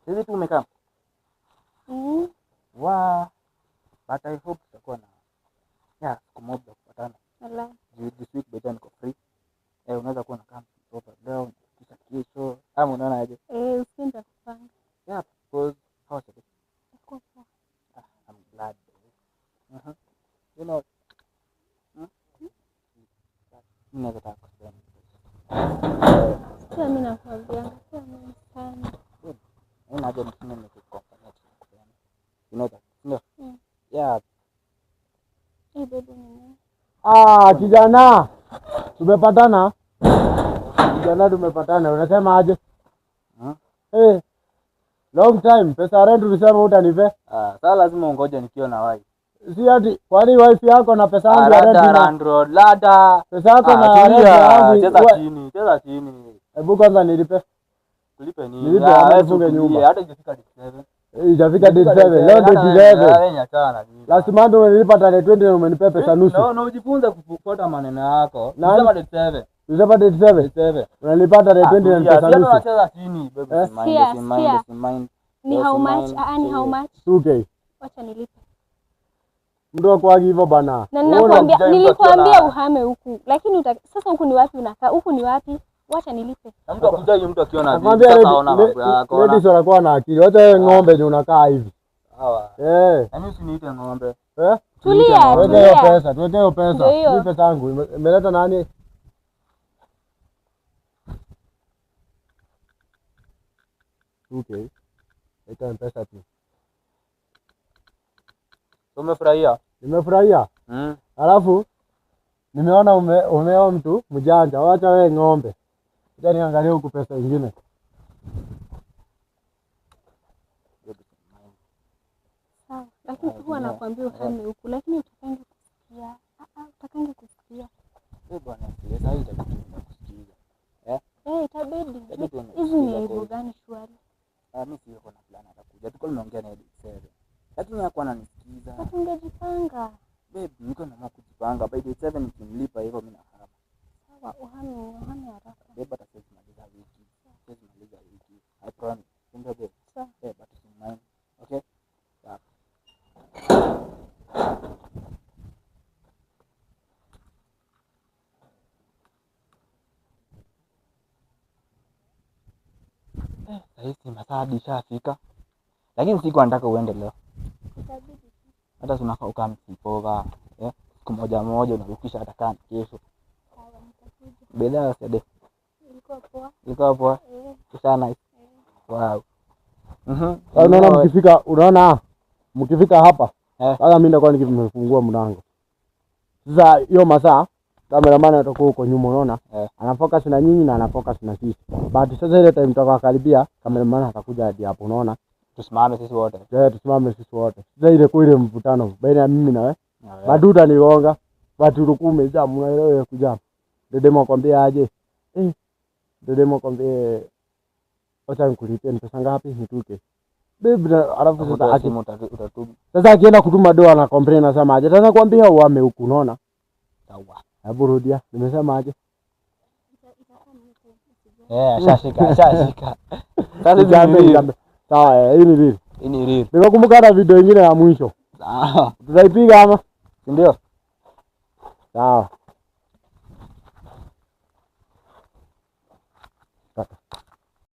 Sisi tu umekaa. Wa but I hope tutakuwa na siku moja kupatana. This week better niko free. Unaweza kuwa na camp over leo kisha kesho. Ama unaona aje? Usiende kupanga. Yeah, because how's it? I'm glad. You know. Mimi nataka kusema. Sasa mimi nakwambia sana. Haja msine nikikukompanya tukutane. You know that? No. Yeah. Kijana. Tumepatana. Unasema aje? Long time. Pesa rent ulisema utanipe. Sasa lazima ungoje nikiwa na wife. Si ati kwani wife yako na pesa yangu ya rent lada. Pesa yako na rent yangu. Cheza chini. Hebu kwanza nilipe. Tulipe nini? Nilipe wewe nyumba. Hata ikifika 27. Itafika date 7. Leo date 11. Wewe nyachana nini? Last month umenilipa tarehe 20 na umenipa pesa nusu. No, ujifunze kufuata maneno yako. Unasema date 7. Unasema date 7. Unalipa tarehe 20 na pesa nusu. Unacheza chini baby. Mind. Ni how much? Ni how much? 2k. Wacha nilipe. Ndio kwa hivyo bana. Na nilikwambia uhame huku. Lakini sasa huku ni wapi unakaa? Huku ni wapi? Wacha nilipe. Mtu akujaje mtu akiona hivi sasa aona mambo yako. Ladies wanakuwa na akili. Wacha wewe ng'ombe ndio unakaa hivi. Sawa. Yaani usiniite ng'ombe. Tulia. Tuweke hiyo pesa. Ni pesa yangu. Imeleta nani? Okay. Ita pesa tu. Umefurahia? Nimefurahia. Alafu nimeona umeo mtu mjanja. Wacha wewe ng'ombe. Acha niangalie huku pesa nyingine. Sawa, lakini huwa nakwambia uhame huku, lakini utakange kusikia. Utakange kusikia. Bwana, sasa itabidi kusikiza. Itabidi. Hizi ni aibu gani shwari? Mimi siko na plan atakuja. Tuko tumeongea na Edi 7. Lakini hakuwa ananisikiza. Tungejipanga. Babe, niko na kujipanga. By the 7 nikimlipa hivyo mimi nahama. Sawa, uhame haraka. Babe, hata sisi maliza wiki. I promise. Ndio babe. Sawa. But it's in mind. Okay? Yeah. Sasa masaa ishafika. Lakini siku nataka uende leo. Hata tunafaa ukaa msipoga. Siku moja unarukisha hata kama kesho. Sawa, nitakuja. Bidhaa sade. Ilikuwa poa. Sana. Wow. Unaona mkifika hapa. Sasa mimi ndio nikifungua mlango. Sasa hiyo masaa cameraman atakuwa huko nyuma unaona? Anafocus na nyinyi na anafocus na sisi. But sasa ile time tutakakaribia cameraman atakuja hadi hapo unaona? Tusimame sisi wote. Tusimame sisi wote. Sasa ile kwa ile mvutano baina ya mimi na wewe. Maduda nigonga. Watu rukume jamu na ile kujamu. Dedemo akwambia aje? Dedemo akwambia acha nikulipie pesa ngapi nituke. Babe alafu sasa utatubu. Sasa akienda kutuma doa na complain nasema aje? Sasa kwambia uame huku unaona? Sawa. Hebu rudia. Nimesema aje? Ashashika. Sasa sawa, hii ni real. Nimekumbuka na video nyingine ya mwisho. Sawa. Tutaipiga ama? Ndio. Sawa.